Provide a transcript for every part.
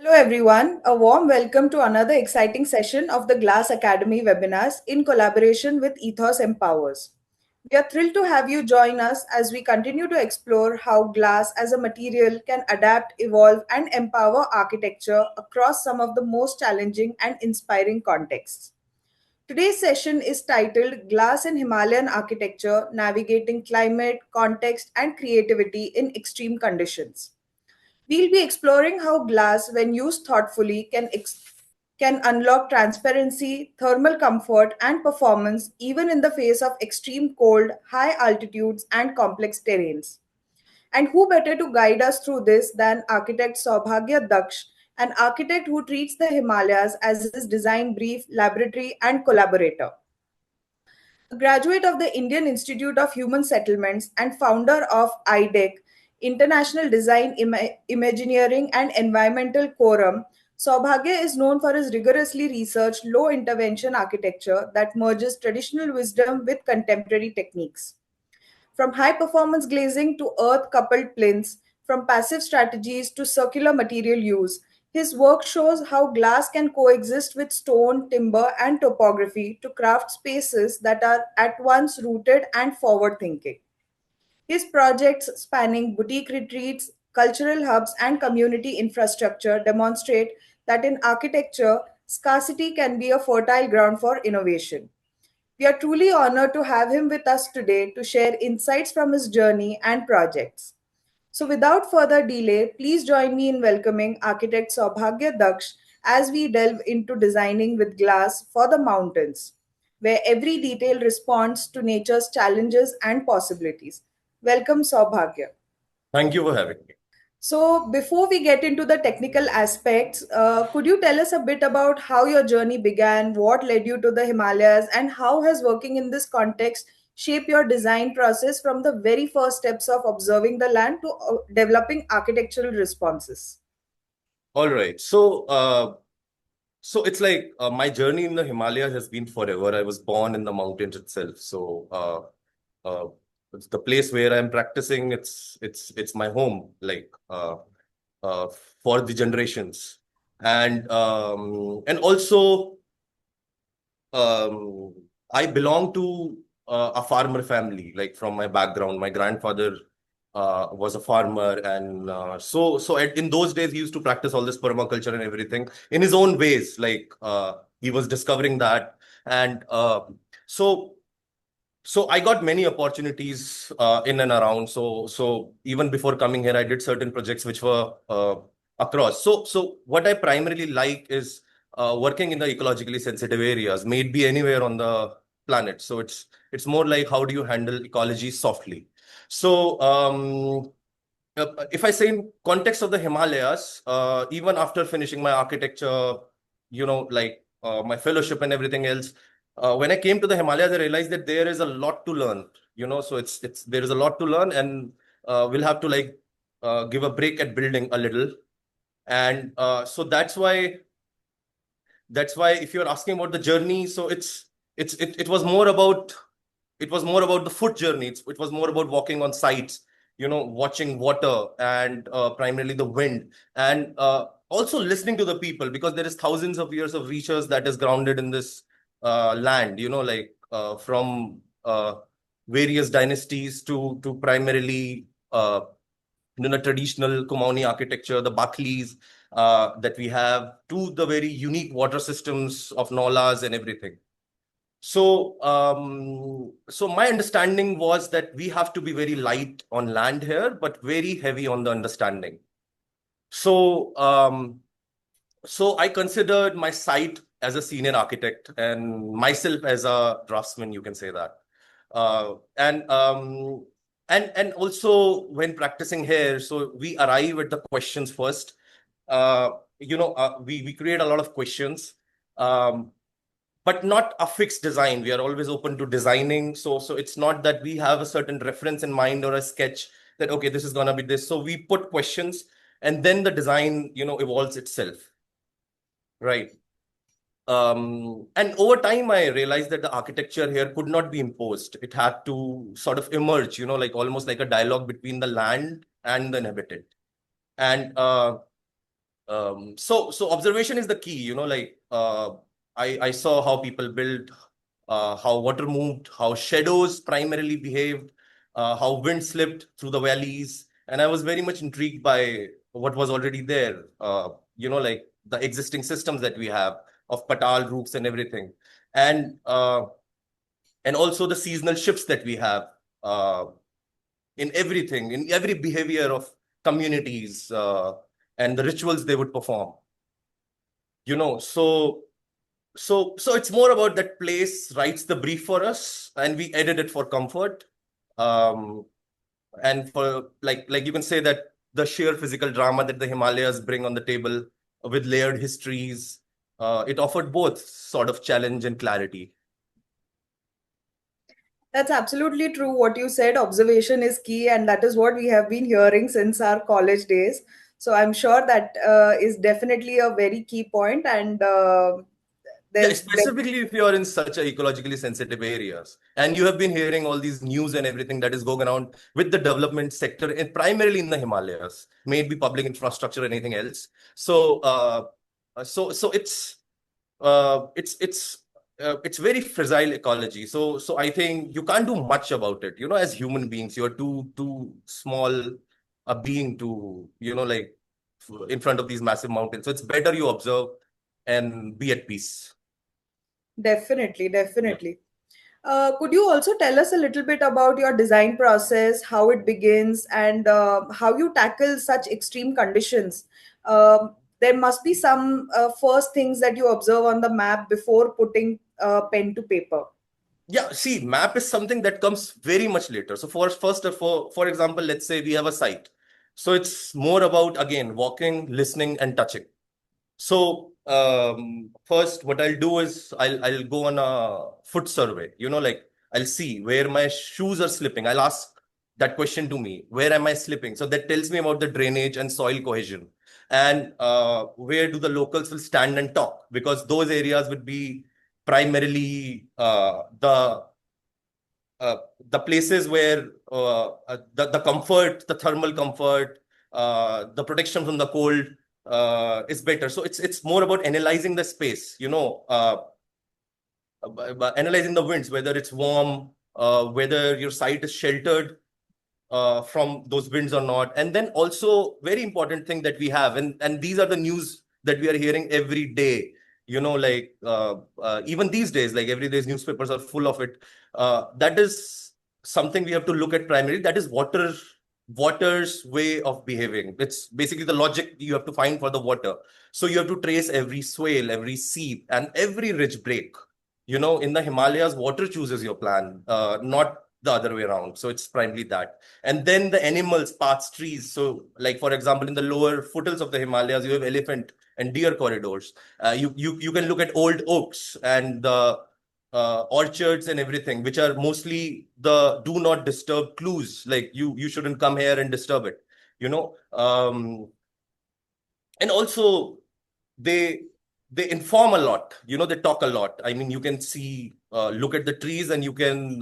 Hello, everyone. A warm welcome to another exciting session of the Glass Academy webinars in collaboration with Ethos Empowers. We are thrilled to have you join us as we continue to explore how glass as a material can adapt, evolve, and empower architecture across some of the most challenging and inspiring contexts. Today's session is titled Glass in Himalayan Architecture Navigating Climate, Context, and Creativity in Extreme Conditions. We'll be exploring how glass, when used thoughtfully, can unlock transparency, thermal comfort, and performance even in the face of extreme cold, high altitudes, and complex terrains. And who better to guide us through this than architect Saubhagya Daksh, an architect who treats the Himalayas as his design brief, laboratory, and collaborator. A graduate of the Indian Institute of Human Settlements and founder of IDEC, International Design Imagineering and Environmental Quorum, Saubhagya is known for his rigorously researched low intervention architecture that merges traditional wisdom with contemporary techniques. From high performance glazing to earth coupled plinths, from passive strategies to circular material use, his work shows how glass can coexist with stone, timber, and topography to craft spaces that are at once rooted and forward thinking. His projects spanning boutique retreats, cultural hubs, and community infrastructure demonstrate that in architecture, scarcity can be a fertile ground for innovation. We are truly honored to have him with us today to share insights from his journey and projects. So, without further delay, please join me in welcoming architect Saubhagya Daksh as we delve into designing with glass for the mountains, where every detail responds to nature's challenges and possibilities. Welcome, Saubhagya. Thank you for having me. So, before we get into the technical aspects, could you tell us a bit about how your journey began, what led you to the Himalayas, and how has working in this context shaped your design process from the very first steps of observing the land to developing architectural responses? All right. So it's like my journey in the Himalayas has been forever. I was born in the mountains itself. Uh, it's the place where I'm practicing. It's my home, like uh, for the generations, and also um, I belong to a farmer family. Like from my background, my grandfather was a farmer, and in those days he used to practice all this permaculture and everything in his own ways. Like he was discovering that, and so so I got many opportunities in and around. So even before coming here, I did certain projects which were across. So what I primarily like is working in the ecologically sensitive areas, may it be anywhere on the planet. So it's more like how do you handle ecology softly. So if I say in context of the Himalayas, even after finishing my architecture, like my fellowship and everything else, when I came to the Himalayas, I realized that there is a lot to learn. So it's there is a lot to learn, and we'll have to like give a break at building a little, and so that's why if you're asking about the journey, so it was more about the foot journey. It was more about walking on sites, watching water and primarily the wind, and also listening to the people, because there is thousands of years of research that is grounded in this land, like from various dynasties to primarily traditional Kumaoni architecture, the Baklis that we have, to the very unique water systems of Nolas and everything. So my understanding was that we have to be very light on land here, but very heavy on the understanding. So, so I considered my site as a senior architect and myself as a draftsman, you can say that. And also when practicing here, so we arrive at the questions first. We create a lot of questions. But not a fixed design. We are always open to designing. So it's not that we have a certain reference in mind or a sketch that, okay, this is going to be this. So we put questions, and then the design, evolves itself. Right. And over time, I realized that the architecture here could not be imposed. It had to sort of emerge, like almost like a dialogue between the land and the inhabitant. And So observation is the key, like I saw how people built, how water moved, how shadows primarily behaved, how wind slipped through the valleys, and I was very much intrigued by what was already there. Like the existing systems that we have of patal roofs and everything, and uh, and also the seasonal shifts that we have uh, in everything, in every behavior of communities, and the rituals they would perform. So it's more about that place writes the brief for us and we edit it for comfort. um and for like you can say that the sheer physical drama that the Himalayas bring on the table with layered histories, it offered both sort of challenge and clarity. That's absolutely true. What you said, observation is key, and that is what we have been hearing since our college days. So I'm sure that is definitely a very key point, and Yeah, there's specifically if you're in such a ecologically sensitive areas, and you have been hearing all these news and everything that is going around with the development sector, and primarily in the Himalayas, may it be public infrastructure or anything else. So it's very fragile ecology. So I think you can't do much about it. As human beings, you're too small a being to like in front of these massive mountains. So it's better you observe and be at peace. definitely, Yeah. definitely. Could you also tell us a little bit about your design process, how it begins, and how you tackle such extreme conditions? There must be some first things that you observe on the map before putting pen to paper. Yeah, see, map is something that comes very much later. So for example, let's say we have a site. So it's more about again walking, listening, and touching. So first, what I'll do is I'll go on a foot survey. Like I'll see where my shoes are slipping. I'll ask that question to me. Where am I slipping? So that tells me about the drainage and soil cohesion, and where do the locals will stand and talk, because those areas would be primarily the places where the comfort, the thermal comfort, the protection from the cold is better. So it's more about analyzing the space, analyzing the winds, whether it's warm, whether your site is sheltered from those winds or not. And then also very important thing that we have, and these are the news that we are hearing every day. Like even these days, like every day's newspapers are full of it. That is something we have to look at primarily. That is water's way of behaving. It's basically the logic you have to find for the water. So you have to trace every swale, every seep, and every ridge break. In the Himalayas, water chooses your plan, not the other way around. So it's primarily that. And then the animals, paths, trees. So, like for example, in the lower foothills of the Himalayas, you have elephant and deer corridors. You can look at old oaks and the orchards and everything, which are mostly the do not disturb clues. Like you shouldn't come here and disturb it. You know, and also they they inform a lot. They talk a lot. I mean, you can see, look at the trees, and you can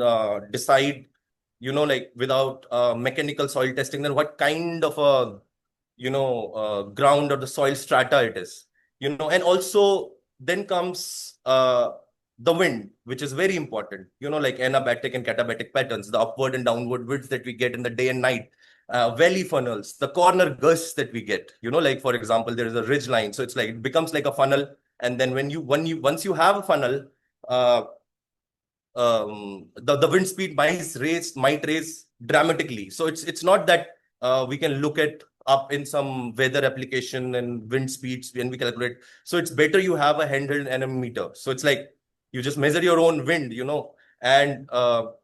decide, like without mechanical soil testing, then what kind of a ground or the soil strata it is. And also then comes the wind, which is very important. Like anabatic and katabatic patterns, the upward and downward winds that we get in the day and night, valley funnels, the corner gusts that we get. Like for example, there is a ridge line, so it's like it becomes like a funnel. And then once you have a funnel, uh, the wind speed might raise dramatically. So it's not that we can look at up in some weather application and wind speeds when we calculate. So it's better you have a handheld anemometer. So it's like you just measure your own wind, and so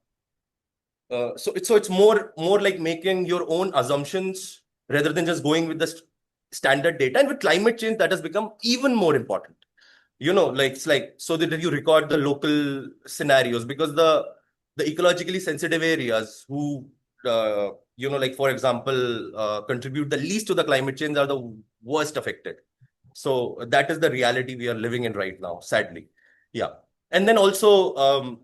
it's more like making your own assumptions rather than just going with the standard data. And with climate change, that has become even more important. Like it's like so that you record the local scenarios, because the ecologically sensitive areas who like for example contribute the least to the climate change are the worst affected. So that is the reality we are living in right now, sadly. Yeah. And then also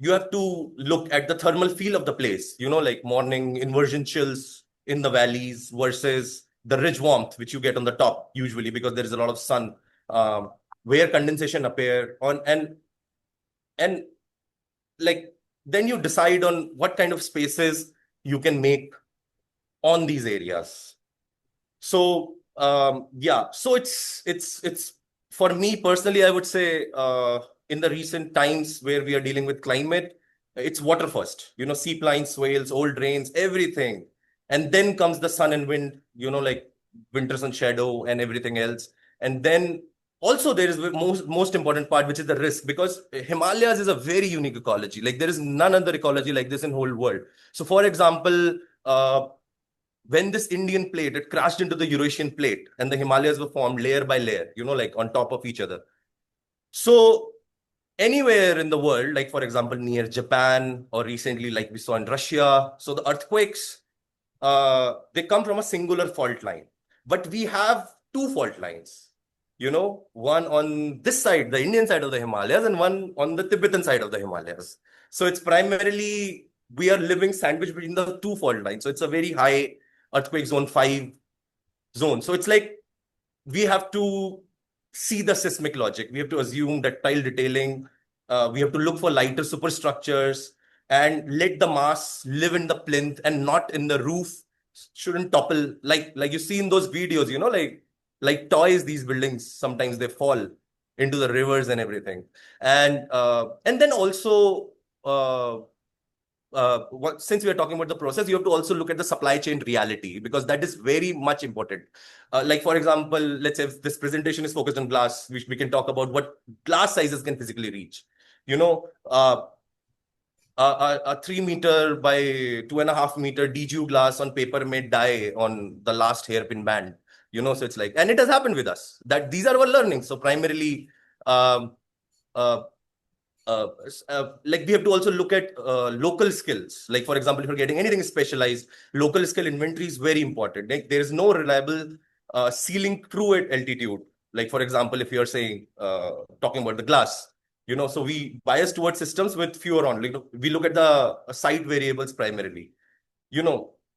you have to look at the thermal feel of the place, like morning inversion chills in the valleys versus the ridge warmth which you get on the top usually because there is a lot of sun, um, where condensation appear on, and like then you decide on what kind of spaces you can make on these areas. So yeah, so it's for me personally, I would say in the recent times where we are dealing with climate, it's water first. Sea plines, swales, old drains, everything, and then comes the sun and wind. Like winter sun shadow and everything else, and then also there is the most important part, which is the risk, because Himalayas is a very unique ecology. Like there is none other ecology like this in whole world. So for example, when this Indian plate, it crashed into the Eurasian plate and the Himalayas were formed layer by layer, like on top of each other. So anywhere in the world, like for example, near Japan or recently, like we saw in Russia, so the earthquakes, they come from a singular fault line. But we have two fault lines, one on this side, the Indian side of the Himalayas, and one on the Tibetan side of the Himalayas. So it's primarily, we are living sandwiched between the two fault lines. So it's a very high earthquake zone 5 zone. So it's like we have to see the seismic logic. We have to assume ductile detailing. We have to look for lighter superstructures and let the mass live in the plinth and not in the roof. Shouldn't topple like you see in those videos. Like toys. These buildings sometimes they fall into the rivers and everything. And then also. Since we are talking about the process, you have to also look at the supply chain reality because that is very much important. Like, for example, let's say if this presentation is focused on glass, we can talk about what glass sizes can physically reach. You know, uh, a 3 meter by 2.5 meter DGU glass on paper may die on the last hairpin band. So it's like, and it has happened with us that these are our learnings. So primarily, um, uh, like we have to also look at local skills. Like for example, if you're getting anything specialized, local skill inventory is very important. Like, there is no reliable sealing true at altitude. Like for example, if you're saying talking about the glass, so we bias towards systems with fewer on. Like we look at the site variables primarily.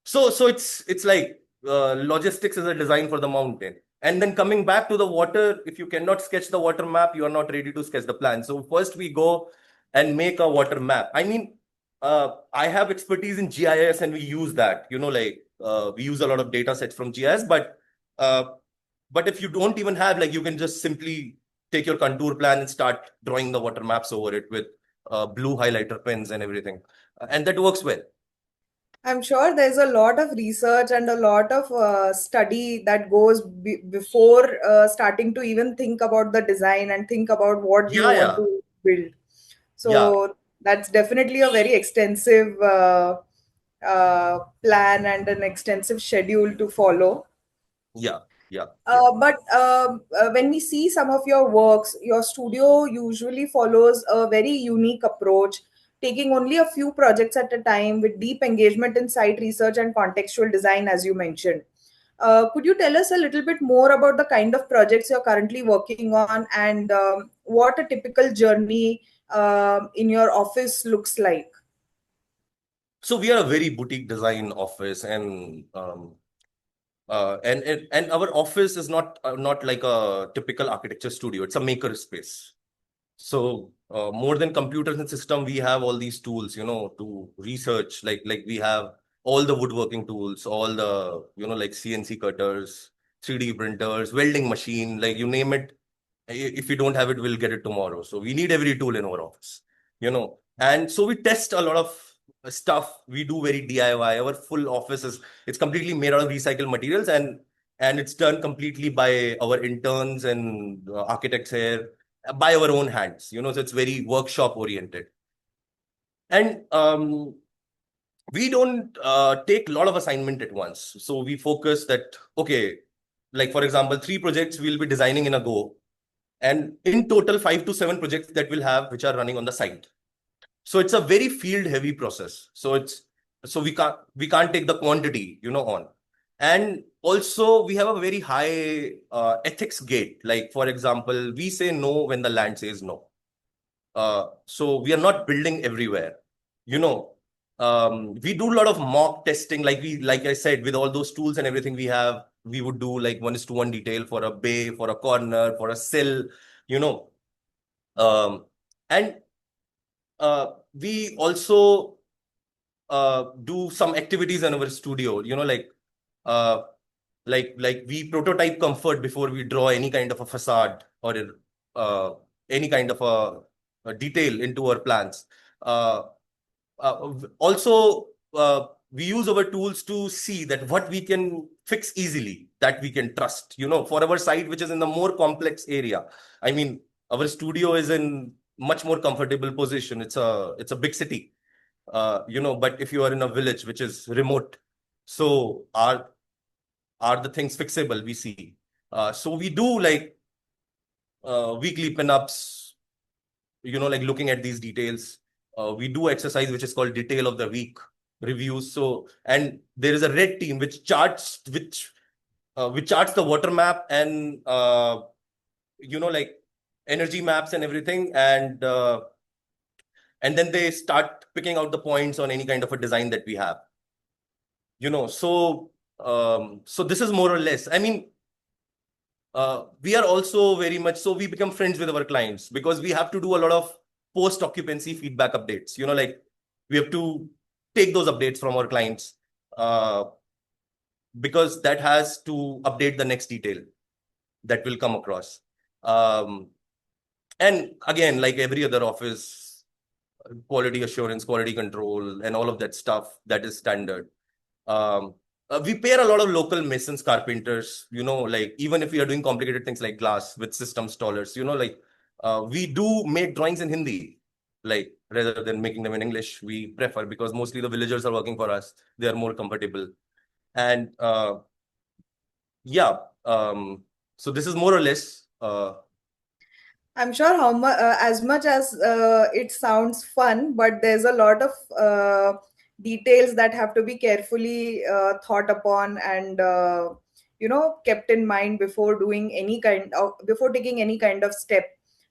So it's like logistics is a design for the mountain. And then coming back to the water, if you cannot sketch the water map, you are not ready to sketch the plan. So first we go and make a water map. I mean, I have expertise in GIS and we use that. Like we use a lot of data sets from GIS, uh, but if you don't even have, like, you can just simply take your contour plan and start drawing the water maps over it with blue highlighter pens and everything, and that works well. I'm sure there's a lot of research and a lot of study that goes before starting to even think about the design and think about what we Yeah, want yeah, to build. yeah, So that's definitely a very extensive plan and an extensive schedule to follow. yeah, yeah, yeah. But when we see some of your works, your studio usually follows a very unique approach, taking only a few projects at a time with deep engagement in site research and contextual design, as you mentioned. Could you tell us a little bit more about the kind of projects you're currently working on and what a typical journey in your office looks like? So we are a very boutique design office, and our office is not like a typical architecture studio. It's a maker space. So more than computers and system, we have all these tools, to research. Like we have all the woodworking tools, all the like CNC cutters, 3D printers, welding machine, like you name it. If we don't have it, we'll get it tomorrow. So we need every tool in our office, And so we test a lot of stuff. We do very DIY. Our full office is it's completely made out of recycled materials, and it's done completely by our interns and architects here, by our own hands. So it's very workshop oriented. And we don't take a lot of assignment at once. So we focus that, okay, like for example, 3 projects we'll be designing in a go, and in total 5 to 7 projects that we'll have which are running on the site. So it's a very field heavy process. So we can't take the quantity on. And also we have a very high ethics gate. Like for example, we say no when the land says no. So we are not building everywhere. you know we do a lot of mock testing, like I said, with all those tools and everything we have. we would do like 1:1 detail for a bay, for a corner, for a sill, you know. Um, and we also do some activities in our studio, uh, like we prototype comfort before we draw any kind of a facade or uh, any kind of a detail into our plans. Uh, Also, we use our tools to see that what we can fix easily, that we can trust, for our site, which is in the more complex area. I mean, our studio is in much more comfortable position. It's a big city, but if you are in a village which is remote, so are the things fixable? We see. So we do like weekly pinups, like looking at these details. We do exercise which is called detail of the week reviews. So, and there is a red team which charts the water map and like energy maps and everything, and then they start picking out the points on any kind of a design that we have. So this is more or less. I mean, we are also very much so we become friends with our clients because we have to do a lot of post occupancy feedback updates. Like we have to take those updates from our clients, uh, because that has to update the next detail that will come across. Um, and again, like every other office, quality assurance, quality control, and all of that stuff, that is standard. Um, we pair a lot of local masons, carpenters, like even if we are doing complicated things like glass with system installers, like we do make drawings in Hindi, like rather than making them in English, we prefer because mostly the villagers are working for us. They are more comfortable. And yeah, so this is more or less. I'm sure as much as it sounds fun, but there's a lot of details that have to be carefully thought upon and kept in mind before doing any kind of before taking any kind of step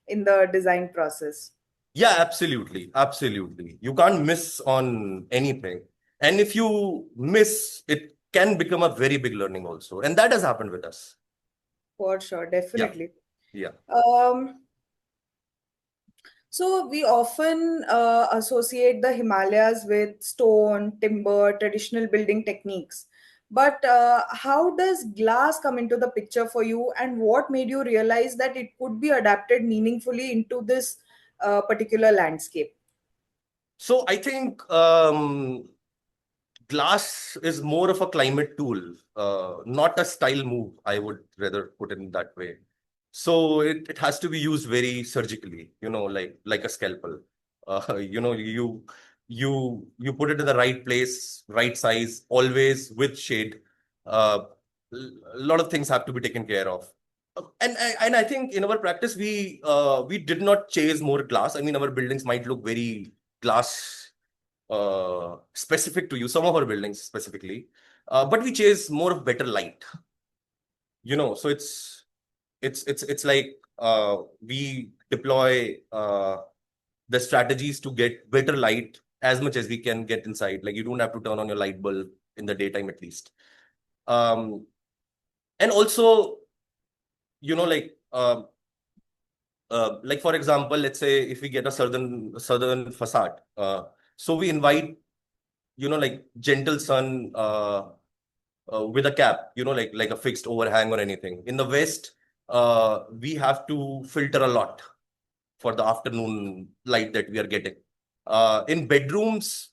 in the design process. Yeah, absolutely. Absolutely. You can't miss on anything. And if you miss, it can become a very big learning also. And that has happened with us. For sure, Yeah. definitely. Yeah. Um, So we often associate the Himalayas with stone, timber, traditional building techniques. But how does glass come into the picture for you, and what made you realize that it could be adapted meaningfully into this particular landscape? So I think glass is more of a climate tool, not a style move. I would rather put it in that way. So it has to be used very surgically, like a scalpel. You put it in the right place, right size, always with shade. A lot of things have to be taken care of. And I think in our practice we did not chase more glass. I mean, our buildings might look very glass specific to you, some of our buildings specifically, but we chase more of better light. So it's like we deploy the strategies to get better light as much as we can get inside. Like you don't have to turn on your light bulb in the daytime at least. Um, and also, like like for example, let's say if we get a southern facade, so we invite like gentle sun with a cap, like a fixed overhang or anything. In the west, we have to filter a lot for the afternoon light that we are getting. In bedrooms,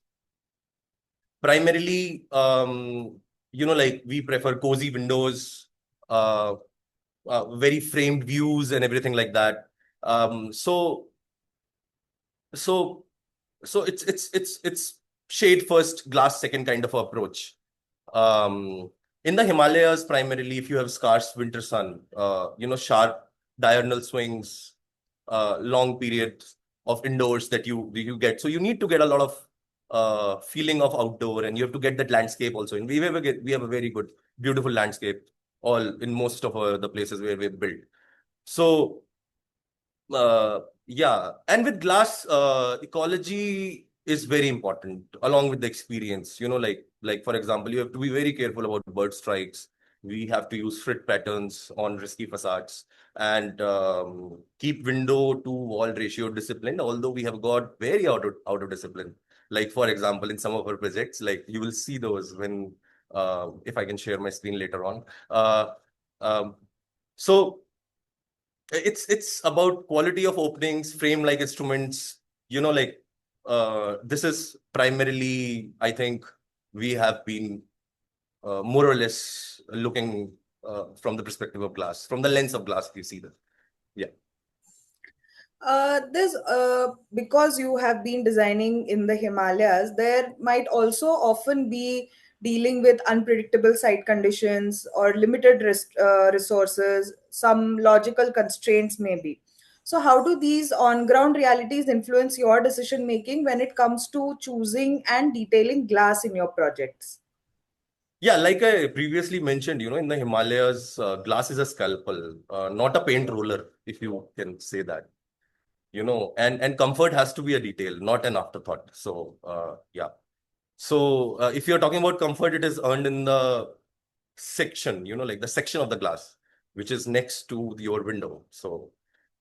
primarily, like we prefer cozy windows, uh, very framed views and everything like that. Um, so so so it's shade first, glass second kind of approach. In the Himalayas, primarily, if you have scarce winter sun, sharp diurnal swings, long periods of indoors that you get. So you need to get a lot of feeling of outdoor, and you have to get that landscape also. And we have a very good, beautiful landscape all in most of the places where we've built. So yeah, and with glass, ecology is very important along with the experience. Like for example, you have to be very careful about bird strikes. We have to use frit patterns on risky facades and keep window to wall ratio disciplined, although we have got very out of discipline. Like, for example, in some of our projects, like you will see those when, if I can share my screen later on. Um, so it's about quality of openings, frame like instruments, like this is primarily, I think, we have been more or less looking from the perspective of glass, from the lens of glass, if you see that. Yeah. There's because you have been designing in the Himalayas, there might also often be dealing with unpredictable site conditions or limited resources, some logical constraints maybe. So, how do these on-ground realities influence your decision making when it comes to choosing and detailing glass in your projects? Yeah, like I previously mentioned, in the Himalayas, glass is a scalpel, not a paint roller, if you can say that. And comfort has to be a detail, not an afterthought. So yeah. So if you're talking about comfort, it is earned in the section, like the section of the glass which is next to your window. So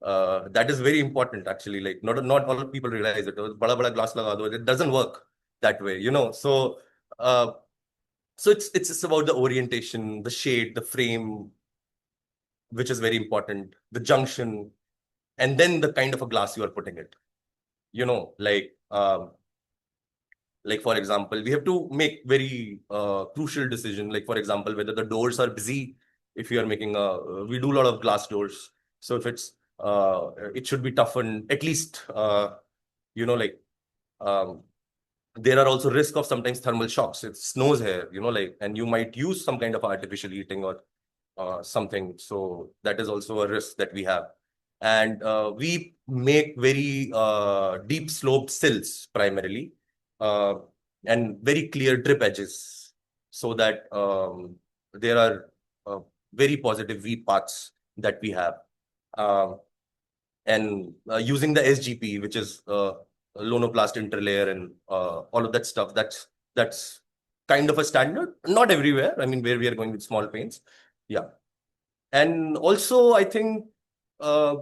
that is very important actually. Like, not all people realize it. Bada bada glass laga do, it doesn't work that way. So uh, it's just about the orientation, the shade, the frame, which is very important, the junction, and then the kind of a glass you are putting it. Like for example, we have to make very crucial decision, like for example whether the doors are busy. If you are making we do a lot of glass doors, so if it should be toughened at least, like um, there are also risk of sometimes thermal shocks. It snows here, like, and you might use some kind of artificial heating or something. So that is also a risk that we have. And we make very deep sloped sills primarily, uh, and very clear drip edges, so that there are very positive V paths that we have. Um, and using the SGP, which is lonoplast interlayer, and all of that stuff. That's kind of a standard. Not everywhere. I mean, where we are going with small paints. Yeah, and also I think uh,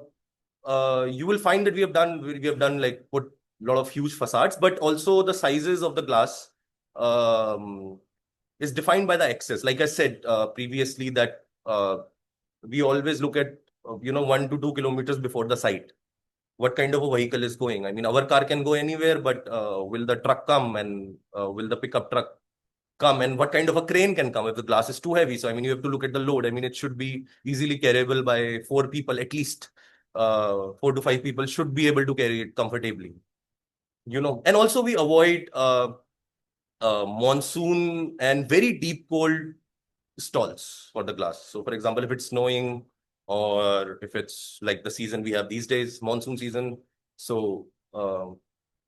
you will find that we have done like put a lot of huge facades, but also the sizes of the glass um, is defined by the access. Like I said previously, that we always look at 1 to 2 kilometers before the site, what kind of a vehicle is going. I mean, our car can go anywhere, but will the truck come, and will the pickup truck come, and what kind of a crane can come if the glass is too heavy? So, I mean, you have to look at the load. I mean, it should be easily carryable by 4 people at least. 4 to 5 people should be able to carry it comfortably. And also we avoid monsoon and very deep cold stalls for the glass. So, for example, if it's snowing, or if it's like the season we have these days, monsoon season, so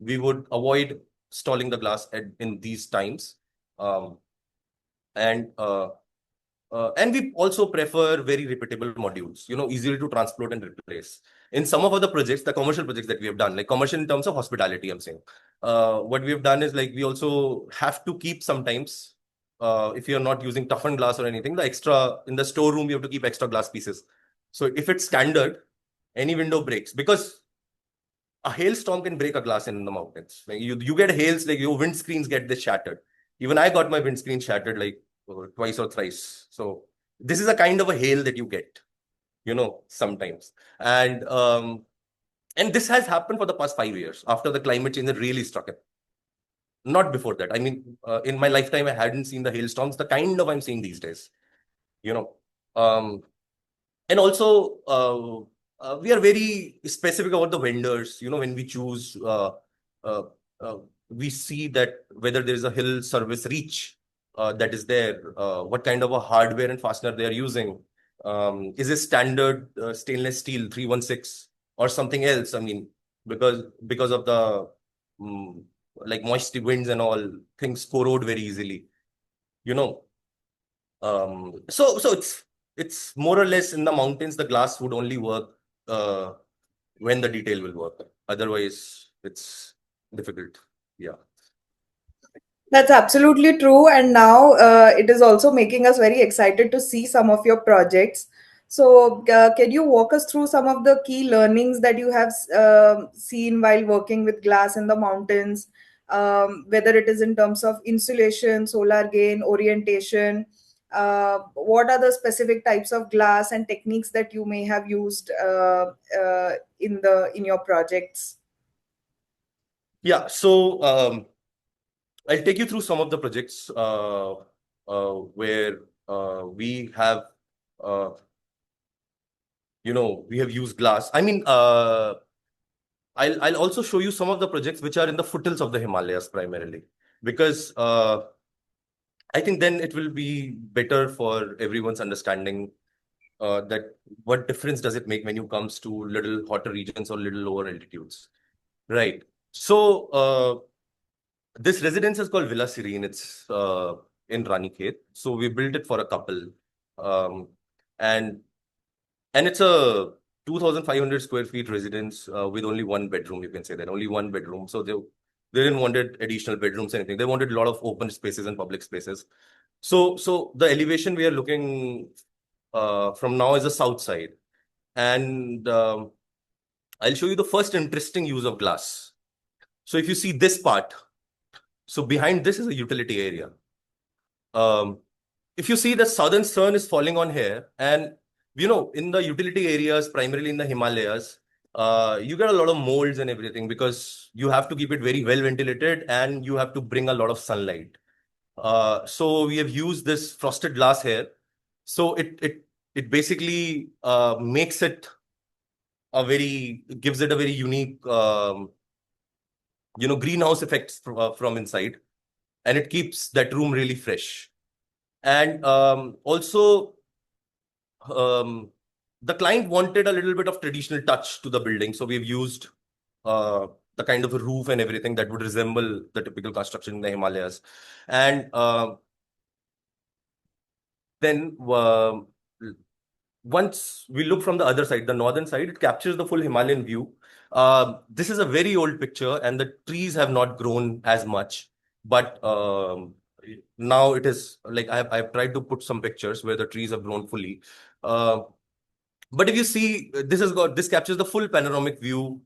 we would avoid stalling the glass in these times. Um, and we also prefer very repeatable modules, easily to transport and replace. In some of other projects, the commercial projects that we have done, like commercial in terms of hospitality, I'm saying, what we have done is, like, we also have to keep sometimes, if you're not using toughened glass or anything, the extra in the storeroom, you have to keep extra glass pieces. So if it's standard, any window breaks, because a hailstorm can break a glass in the mountains. Like, you get hails, like your windscreens get this shattered. Even I got my windscreen shattered like twice or thrice. So this is a kind of a hail that you get, sometimes. And this has happened for the past 5 years after the climate change that really struck it. Not before that. I mean, in my lifetime, I hadn't seen the hailstorms the kind of I'm seeing these days. You know, um, and also we are very specific about the vendors. When we choose, uh, uh, we see that whether there is a hill service reach that is there, what kind of a hardware and fastener they are using. Is it standard stainless steel 316 or something else? I mean, because of the like moisty winds and all, things corrode very easily, you know so it's more or less, in the mountains, the glass would only work uh, when the detail will work. Otherwise, it's difficult. Yeah. That's absolutely true. And now it is also making us very excited to see some of your projects. So, can you walk us through some of the key learnings that you have seen while working with glass in the mountains, whether it is in terms of insulation, solar gain, orientation? What are the specific types of glass and techniques that you may have used in your projects? Yeah, so I'll take you through some of the projects where we have, uh, we have used glass. I mean, I'll also show you some of the projects which are in the foothills of the Himalayas primarily, because I think then it will be better for everyone's understanding that what difference does it make when you comes to little hotter regions or little lower altitudes, right? So this residence is called Villa Serene. It's in Ranikhet. So we built it for a couple, um, and it's a 2,500 square feet residence with only one bedroom. You can say that only one bedroom. So they didn't wanted additional bedrooms or anything. They wanted a lot of open spaces and public spaces. So the elevation we are looking from now is the south side, and I'll show you the first interesting use of glass. So if you see this part, so behind this is a utility area. Um, if you see the southern sun is falling on here, and in the utility areas, primarily in the Himalayas, you get a lot of molds and everything because you have to keep it very well ventilated and you have to bring a lot of sunlight. So we have used this frosted glass here. So it basically makes it gives it a very unique greenhouse effects from inside, and it keeps that room really fresh. And also, um, the client wanted a little bit of traditional touch to the building, so we've used uh, the kind of a roof and everything that would resemble the typical construction in the Himalayas. And then once we look from the other side, the northern side, it captures the full Himalayan view. This is a very old picture, and the trees have not grown as much. But now it is like I've tried to put some pictures where the trees have grown fully. Uh, but if you see, this captures the full panoramic view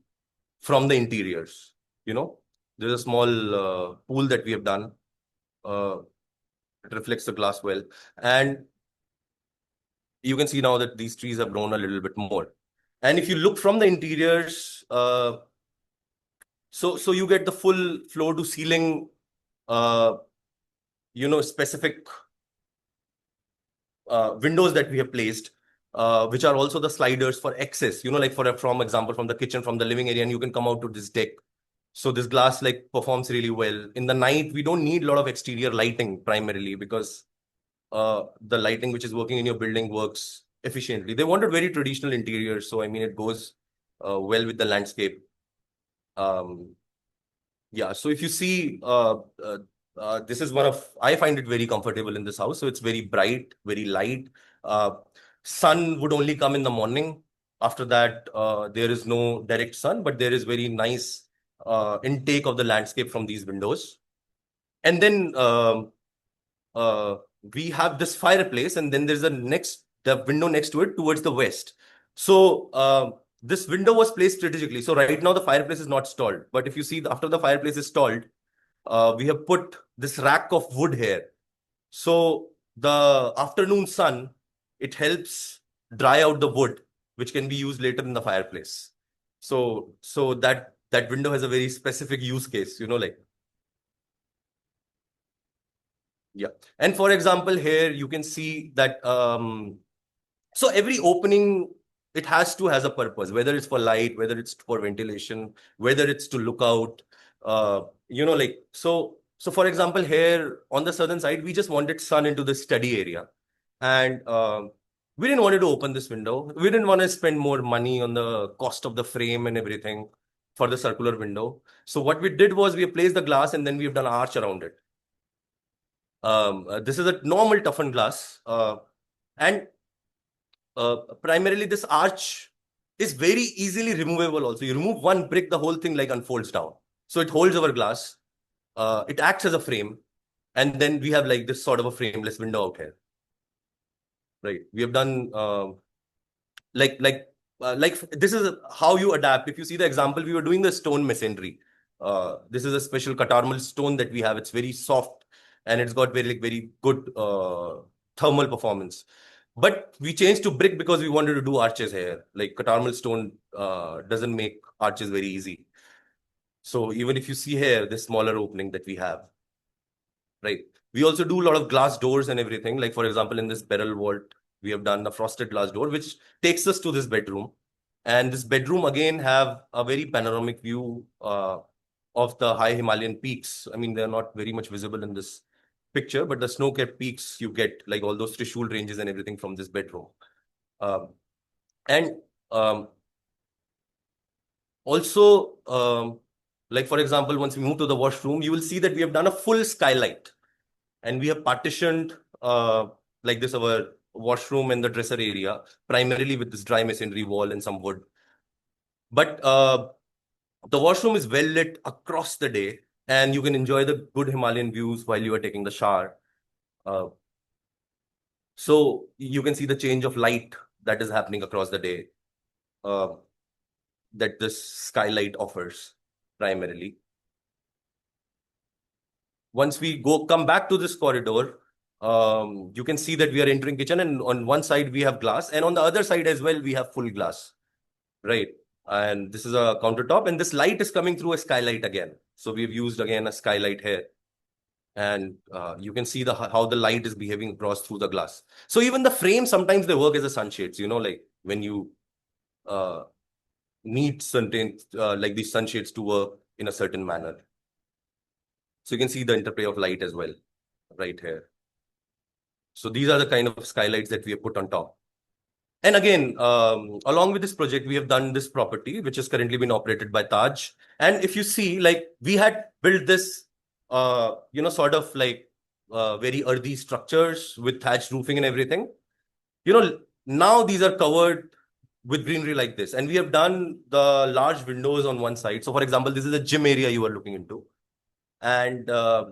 from the interiors. You know, there's a small pool that we have done. Uh, it reflects the glass well, and you can see now that these trees have grown a little bit more. And if you look from the interiors, so you get the full floor to ceiling, uh, specific windows that we have placed, which are also the sliders for access. Like from example, from the kitchen, from the living area, and you can come out to this deck. So this glass like performs really well. In the night, we don't need a lot of exterior lighting primarily because the lighting which is working in your building works efficiently. They wanted very traditional interiors, so I mean it goes well with the landscape. Um, yeah, so if you see, this is I find it very comfortable in this house. So it's very bright, very light. Uh, Sun would only come in the morning. After that, there is no direct sun, but there is very nice intake of the landscape from these windows. And then uh, we have this fireplace, and then there's the window next to it towards the west. So this window was placed strategically. So right now the fireplace is not stalled, but if you see after the fireplace is stalled, we have put this rack of wood here. So the afternoon sun, it helps dry out the wood, which can be used later in the fireplace. So that window has a very specific use case, like. Yeah. And for example, here you can see that so every opening, it has a purpose, whether it's for light, whether it's for ventilation, whether it's to look out. Like so for example, here on the southern side, we just wanted sun into the study area. And we didn't want to open this window. We didn't want to spend more money on the cost of the frame and everything for the circular window. So what we did was we placed the glass and then we've done an arch around it. This is a normal toughened glass, and primarily this arch is very easily removable. Also, you remove one brick, the whole thing like unfolds down. So it holds our glass. It acts as a frame, And then we have like this sort of a frameless window out here, right? We have done like like like this is how you adapt. If you see the example, we were doing the stone masonry. This is a special catarmal stone that we have. It's very soft and it's got very good thermal performance. But we changed to brick because we wanted to do arches here. Like catarmal stone doesn't make arches very easy. So even if you see here, this smaller opening that we have, right? We also do a lot of glass doors and everything. Like for example, in this barrel vault, we have done a frosted glass door, which takes us to this bedroom. And this bedroom again have a very panoramic view of the high Himalayan peaks. I mean, they're not very much visible in this picture, but the snow-capped peaks you get, like all those Trishul ranges and everything from this bedroom. Um, and also, like for example, once we move to the washroom, you will see that we have done a full skylight. And we have partitioned like this our washroom and the dresser area primarily with this dry masonry wall and some wood. But the washroom is well lit across the day, and you can enjoy the good Himalayan views while you are taking the shower. Uh, so you can see the change of light that is happening across the day uh, that this skylight offers primarily. Once we come back to this corridor, you can see that we are entering kitchen, and on one side we have glass, and on the other side as well we have full glass, right? And this is a countertop, and this light is coming through a skylight again. So we've used again a skylight here, and you can see the how the light is behaving across through the glass. So even the frame sometimes they work as a sunshades. Like when you uh, need certain like these sunshades to work in a certain manner. So you can see the interplay of light as well, right here. So these are the kind of skylights that we have put on top. And again, along with this project, we have done this property, which is currently been operated by Taj. And if you see, like we had built this, sort of like very earthy structures with thatched roofing and everything. Now these are covered with greenery like this. And we have done the large windows on one side. So for example, this is a gym area you are looking into. And uh,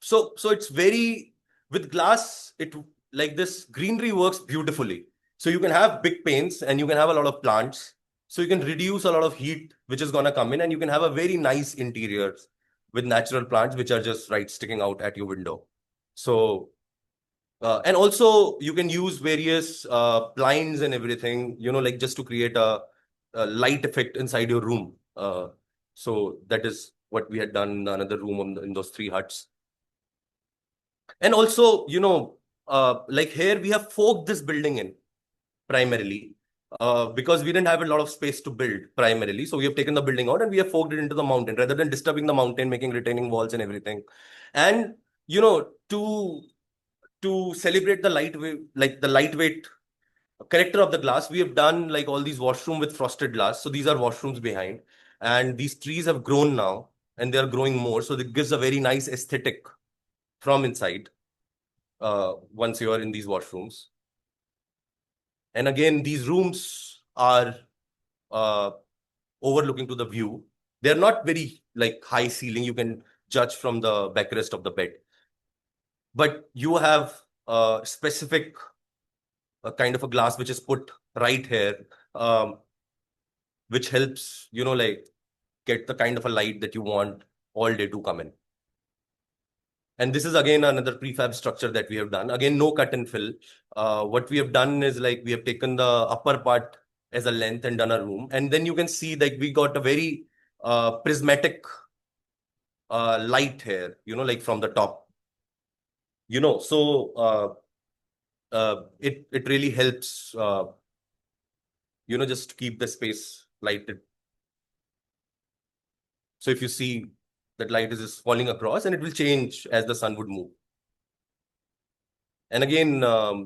so it's very with glass it like this greenery works beautifully, so you can have big panes and you can have a lot of plants, so you can reduce a lot of heat which is going to come in, and you can have a very nice interiors with natural plants which are just right sticking out at your window. So and also you can use various blinds and everything, like just to create a light effect inside your room. So that is what we had done in another room in those three huts. And also, like here we have forked this building in primarily because we didn't have a lot of space to build primarily. So we have taken the building out and we have forked it into the mountain rather than disturbing the mountain, making retaining walls and everything. And to celebrate the lightweight, like the lightweight character of the glass, we have done like all these washroom with frosted glass. So these are washrooms behind, and these trees have grown now and they are growing more. So it gives a very nice aesthetic from inside once you are in these washrooms. And again, these rooms are uh, overlooking to the view. They're not very like high ceiling. You can judge from the backrest of the bed. But you have a specific kind of a glass which is put right here, which helps, like get the kind of a light that you want all day to come in. And this is again another prefab structure that we have done. Again, no cut and fill. What we have done is like we have taken the upper part as a length and done a room. And then you can see like we got a very prismatic light here, like from the top. So it really helps, just to keep the space lighted. So if you see that light is just falling across and it will change as the sun would move. And again,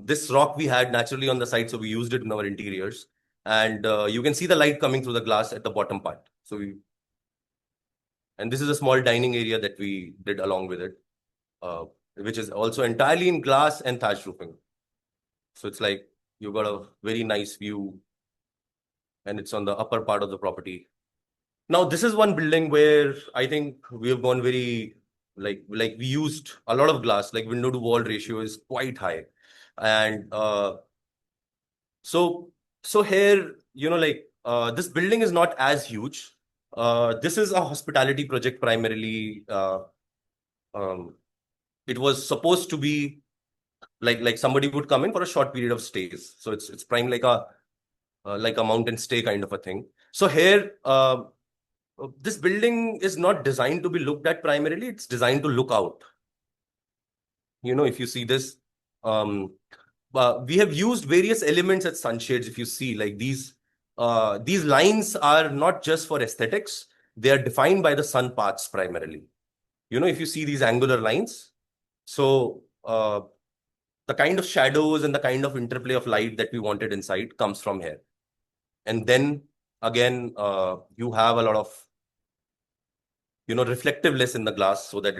this rock we had naturally on the side, so we used it in our interiors. And you can see the light coming through the glass at the bottom part. And this is a small dining area that we did along with it, which is also entirely in glass and thatched roofing. So it's like you got a very nice view, and it's on the upper part of the property. Now, this is one building where I think we have gone very like we used a lot of glass, like window to wall ratio is quite high. And so so here, this building is not as huge. This is a hospitality project primarily. Um, it was supposed to be like somebody would come in for a short period of stays. So it's prime like a mountain stay kind of a thing. So here, this building is not designed to be looked at primarily. It's designed to look out. If you see this, um, we have used various elements as sunshades. If you see, like these lines are not just for aesthetics. They are defined by the sun paths primarily. If you see these angular lines, so the kind of shadows and the kind of interplay of light that we wanted inside comes from here. And then again, you have a lot of reflectiveness in the glass so that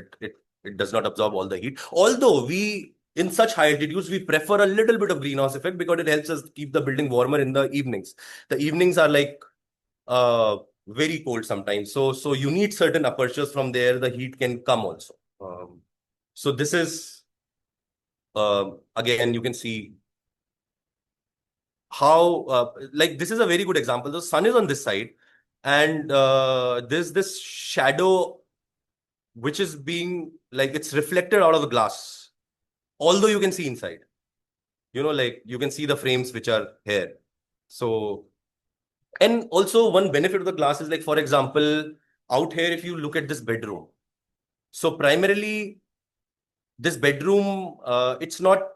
it does not absorb all the heat. Although we, in such high altitudes, we prefer a little bit of greenhouse effect because it helps us keep the building warmer in the evenings. The evenings are like uh, very cold sometimes. So you need certain apertures from there. The heat can come also. So this is again, you can see how like this is a very good example. The sun is on this side, and there's this shadow which is being like it's reflected out of the glass, although you can see inside. Like you can see the frames which are here. So, and also one benefit of the glass is, like, for example, out here, if you look at this bedroom, so primarily this bedroom, it's not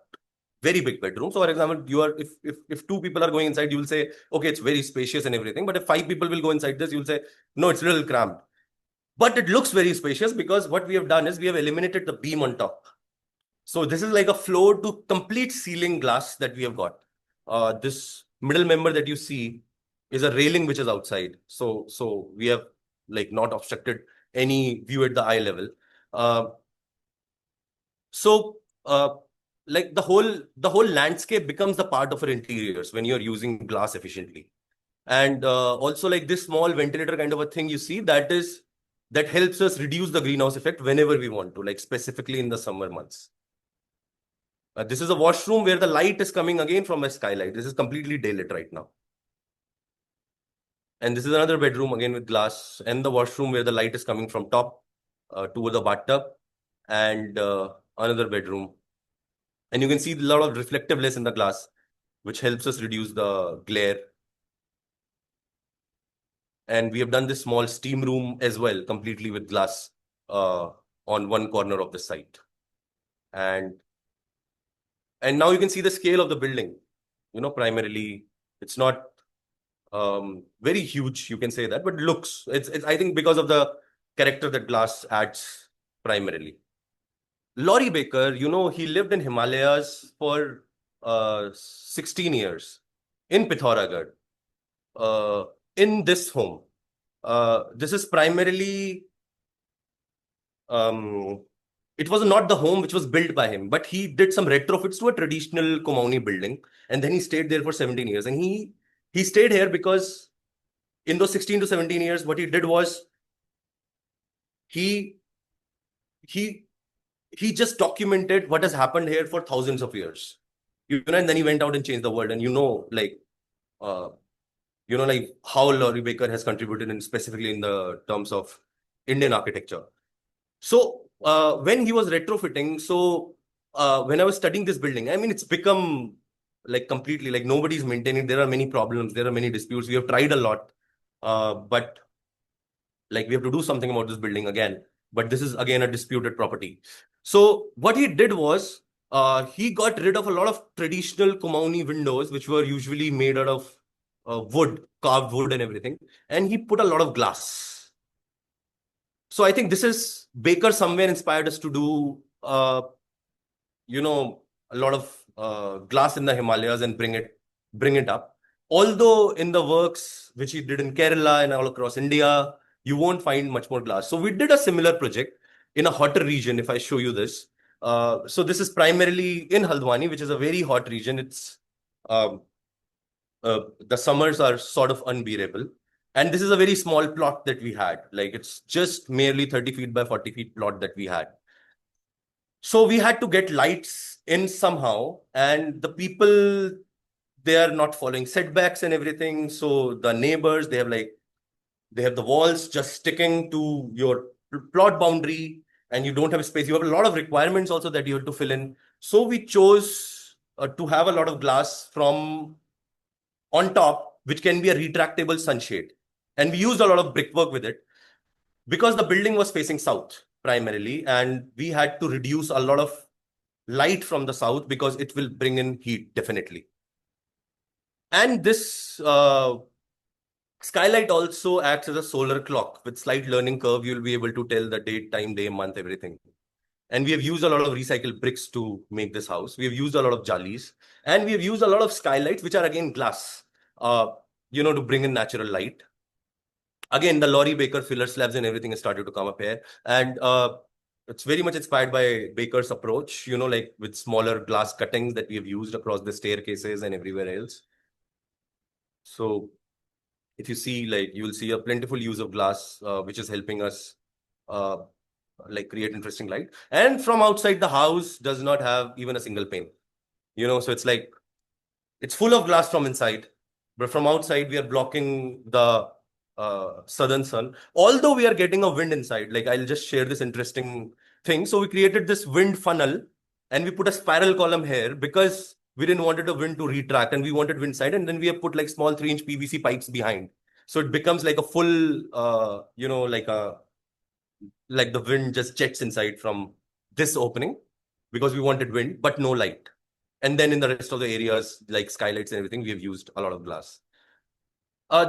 very big bedroom. So for example, you are if two people are going inside, you will say, okay, it's very spacious and everything. But if five people will go inside this, you'll say, no, it's a little cramped. But it looks very spacious because what we have done is we have eliminated the beam on top. So this is like a floor to complete ceiling glass that we have got. This middle member that you see is a railing which is outside. So we have like not obstructed any view at the eye level. Uh, so like the whole landscape becomes the part of our interiors when you're using glass efficiently. And also, like, this small ventilator kind of a thing you see, that helps us reduce the greenhouse effect whenever we want to, like specifically in the summer months. This is a washroom where the light is coming again from a skylight. This is completely daylit right now. And this is another bedroom again with glass, and the washroom where the light is coming from top toward the bathtub, and another bedroom. And you can see a lot of reflectiveness in the glass, which helps us reduce the glare. And we have done this small steam room as well, completely with glass uh, on one corner of the site. And now you can see the scale of the building. Primarily, it's not very huge, you can say that, but looks, it's I think because of the character that glass adds primarily. Laurie Baker, he lived in Himalayas for 16 years in Pithoragarh, uh, in this home. This is primarily, um, it was not the home which was built by him, but he did some retrofits to a traditional Kumaoni building, and then he stayed there for 17 years. And he stayed here because in those 16 to 17 years, what he did was he he he just documented what has happened here for thousands of years. And then he went out and changed the world. And uh, like how Laurie Baker has contributed, in specifically in the terms of Indian architecture. So when he was retrofitting, so when I was studying this building, I mean, it's become like completely like nobody's maintaining. There are many problems. There are many disputes. We have tried a lot, but like we have to do something about this building again. But this is again a disputed property. So what he did was he got rid of a lot of traditional Kumaoni windows, which were usually made out of wood, carved wood and everything, and he put a lot of glass. So I think this is Baker somewhere inspired us to do, a lot of glass in the Himalayas and bring it up. Although in the works which he did in Kerala and all across India, you won't find much more glass. So we did a similar project in a hotter region. If I show you this, so this is primarily in Haldwani, which is a very hot region. It's the summers are sort of unbearable, And this is a very small plot that we had. Like it's just merely 30 feet by 40 feet plot that we had. So we had to get lights in somehow, and the people, they are not following setbacks and everything. So the neighbors, they have the walls just sticking to your plot boundary, and you don't have space. You have a lot of requirements also that you have to fill in. So we chose to have a lot of glass from on top, which can be a retractable sunshade. And we used a lot of brickwork with it because the building was facing south primarily, and we had to reduce a lot of light from the south because it will bring in heat definitely. And this skylight also acts as a solar clock. With slight learning curve, you'll be able to tell the date, time, day, month, everything. And we have used a lot of recycled bricks to make this house. We have used a lot of jallis, and we have used a lot of skylights, which are again glass, uh, to bring in natural light. Again, the Lorry Baker filler slabs and everything has started to come up here. And it's very much inspired by Baker's approach, like with smaller glass cuttings that we have used across the staircases and everywhere else. So if you see, like, you will see a plentiful use of glass, which is helping us uh, like create interesting light. And from outside, the house does not have even a single pane, so it's like it's full of glass from inside, but from outside, we are blocking the southern sun. Although we are getting a wind inside, like I'll just share this interesting thing. So we created this wind funnel, and we put a spiral column here because we didn't wanted the wind to retract, and we wanted wind side. And then we have put like small 3-inch PVC pipes behind, so it becomes like a full, like the wind just jets inside from this opening because we wanted wind but no light. And then in the rest of the areas, like skylights and everything, we have used a lot of glass.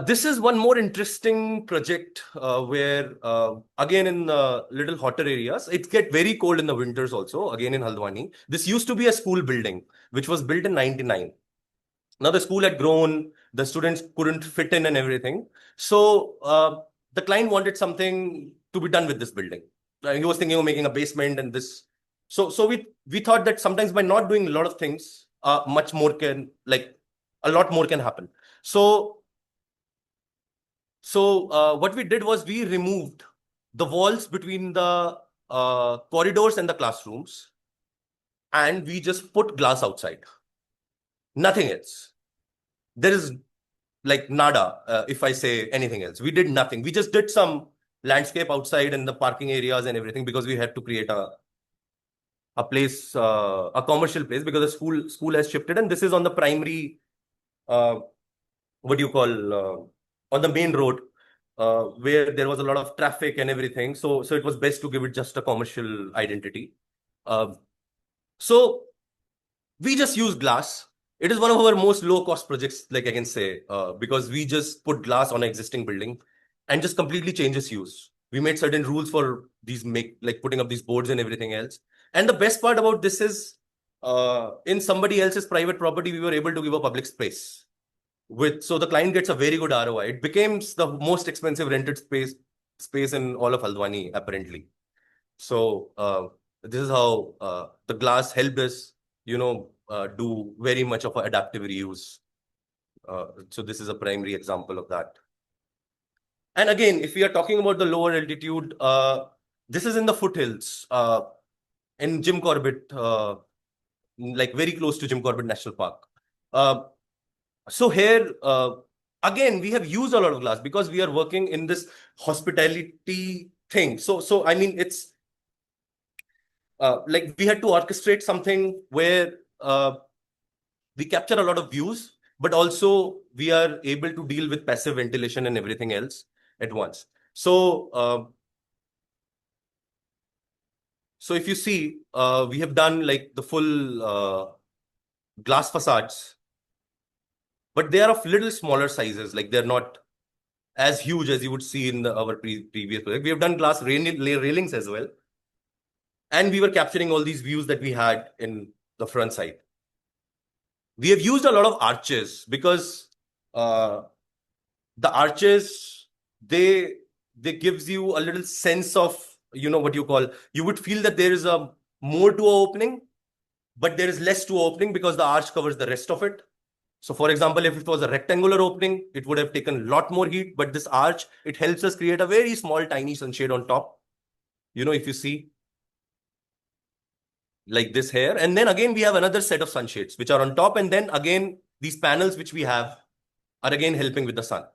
This is one more interesting project where, again, in little hotter areas, it get very cold in the winters also, again in Haldwani. This used to be a school building, which was built in 99. Now the school had grown, the students couldn't fit in and everything. So the client wanted something to be done with this building. He was thinking of making a basement and this. So we thought that sometimes by not doing a lot of things, much more can, like, a lot more can happen. So what we did was we removed the walls between the corridors and the classrooms, and we just put glass outside. Nothing else. There is like nada, if I say anything else. We did nothing. We just did some landscape outside and the parking areas and everything because we had to create a place, a commercial place, because the school has shifted, and this is on the primary, uh, what do you call, on the main road, where there was a lot of traffic and everything. So it was best to give it just a commercial identity. Uh, so we just use glass. It is one of our most low cost projects, like I can say, because we just put glass on an existing building and just completely changes use. We made certain rules for these, make like putting up these boards and everything else. And the best part about this is, in somebody else's private property, we were able to give a public space. So the client gets a very good ROI. It becomes the most expensive rented space in all of Haldwani, apparently. So this is how the glass helped us, do very much of an adaptive reuse. So this is a primary example of that. And again, if we are talking about the lower altitude, this is in the foothills, in Jim Corbett, like very close to Jim Corbett National Park. So here, again, we have used a lot of glass because we are working in this hospitality thing. So I mean, it's like we had to orchestrate something where we capture a lot of views, but also we are able to deal with passive ventilation and everything else at once. So if you see, we have done like the full glass facades, but they are of little smaller sizes. Like they're not as huge as you would see in our previous project. We have done glass railings as well, and we were capturing all these views that we had in the front side. We have used a lot of arches because the arches, they gives you a little sense of, what you call, you would feel that there is a more to a opening, but there is less to opening because the arch covers the rest of it. So for example, if it was a rectangular opening, it would have taken a lot more heat, but this arch, it helps us create a very small, tiny sunshade on top. If you see like this here, and then again, we have another set of sunshades, which are on top. And then again, these panels, which we have are again helping with the sun.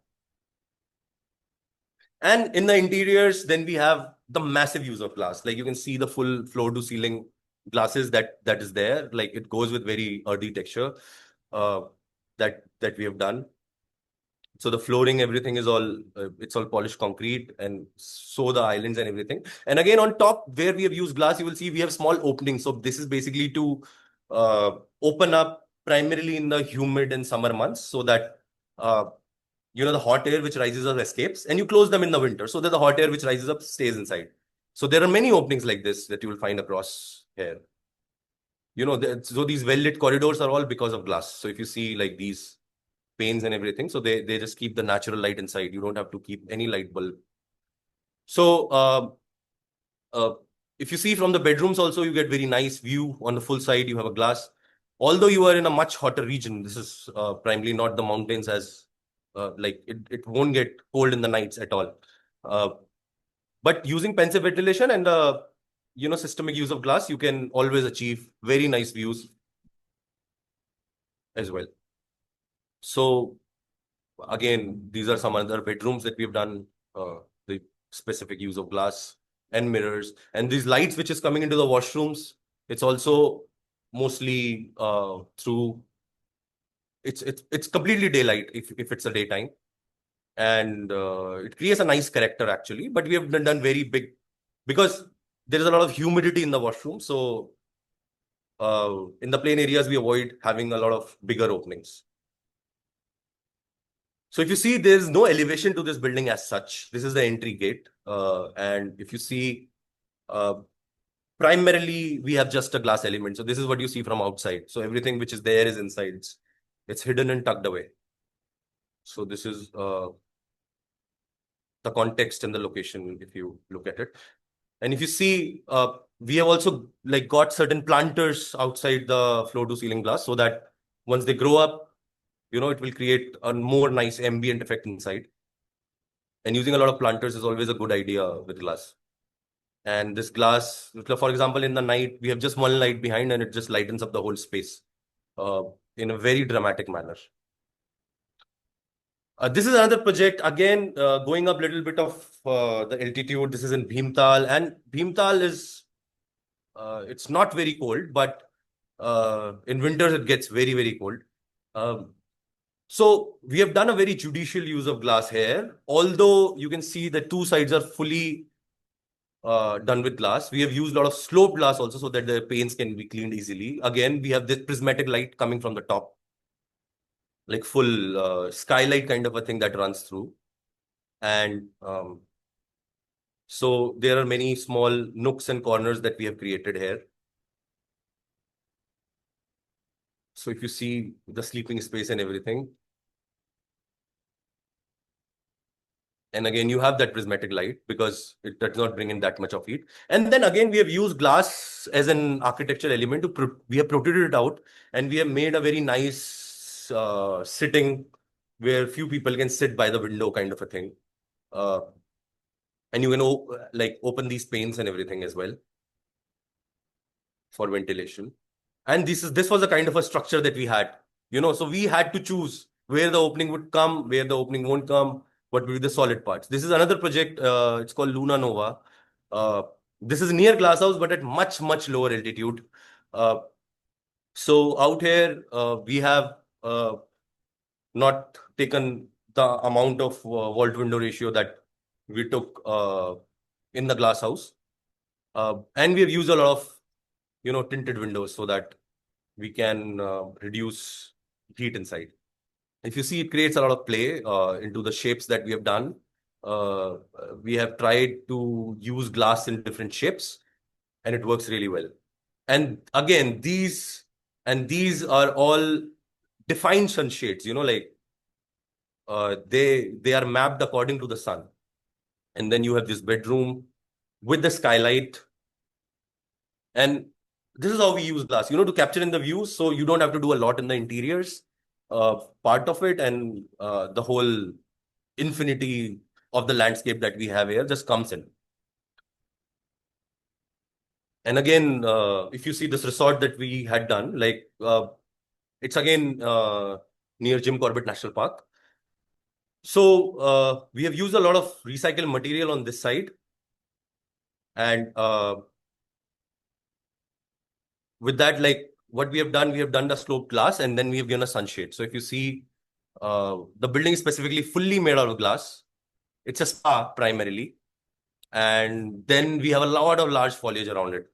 And in the interiors, then we have the massive use of glass. Like you can see the full floor to ceiling glasses that is there. Like it goes with very earthy texture uh, that we have done. So the flooring, everything is all it's all polished concrete, and so the islands and everything. And again, on top where we have used glass, you will see we have small openings. So this is basically to open up primarily in the humid and summer months, so that uh, the hot air which rises up escapes, and you close them in the winter so that the hot air which rises up stays inside. So there are many openings like this that you will find across here. So these well lit corridors are all because of glass. So if you see like these panes and everything, so they just keep the natural light inside. You don't have to keep any light bulb. So uh, if you see from the bedrooms also, you get very nice view on the full side. You have a glass. Although you are in a much hotter region, this is primarily not the mountains, as like it won't get cold in the nights at all. Uh, but using pensive ventilation and systemic use of glass, you can always achieve very nice views as well. So again, these are some other bedrooms that we've done, the specific use of glass and mirrors. And these lights which is coming into the washrooms, it's also mostly through it's completely daylight if it's a daytime. And it creates a nice character actually. But we have done very big because there is a lot of humidity in the washroom. So in the plain areas, we avoid having a lot of bigger openings. So if you see, there's no elevation to this building as such. This is the entry gate. And if you see, uh, primarily, we have just a glass element. So this is what you see from outside. So everything which is there is inside. It's hidden and tucked away. So this is the context and the location, if you look at it. And if you see, we have also like got certain planters outside the floor to ceiling glass, so that once they grow up, it will create a more nice ambient effect inside. And using a lot of planters is always a good idea with glass. And this glass, for example, in the night, we have just one light behind and it just lightens up the whole space uh, in a very dramatic manner. This is another project, again, going up a little bit of the altitude. This is in Bhimtal, and Bhimtal is, it's not very cold, but in winters it gets very, very cold. Um, so we have done a very judicial use of glass here, although you can see the two sides are fully done with glass. We have used a lot of sloped glass also so that the panes can be cleaned easily. Again, we have this prismatic light coming from the top, like full skylight kind of a thing that runs through. And so there are many small nooks and corners that we have created here. So if you see the sleeping space and everything, and again, you have that prismatic light because it does not bring in that much of heat. And then again, we have used glass as an architectural element we have protruded it out, and we have made a very nice sitting where few people can sit by the window kind of a thing. Uh, and you can like open these panes and everything as well for ventilation. And this was a kind of a structure that we had, so we had to choose where the opening would come, where the opening won't come, what will be the solid parts. This is another project. It's called Luna Nova. Uh, this is near Glasshouse, but at much, much lower altitude. Uh, so out here, we have not taken the amount of wall to window ratio that we took in the glass house. And we have used a lot of, tinted windows so that we can reduce heat inside. If you see, it creates a lot of play into the shapes that we have done. Uh, we have tried to use glass in different shapes, and it works really well. And again, these are all defined sunshades. Like they are mapped according to the sun. And then you have this bedroom with the skylight, and this is how we use glass, to capture in the views, so you don't have to do a lot in the interiors. part of it, and the whole infinity of the landscape that we have here just comes in. And again, if you see this resort that we had done, like it's again near Jim Corbett National Park. So we have used a lot of recycled material on this side, and with that, like what we have done the sloped glass, and then we have given a sunshade. So if you see, the building is specifically fully made out of glass. It's a spa primarily, and then we have a lot of large foliage around it,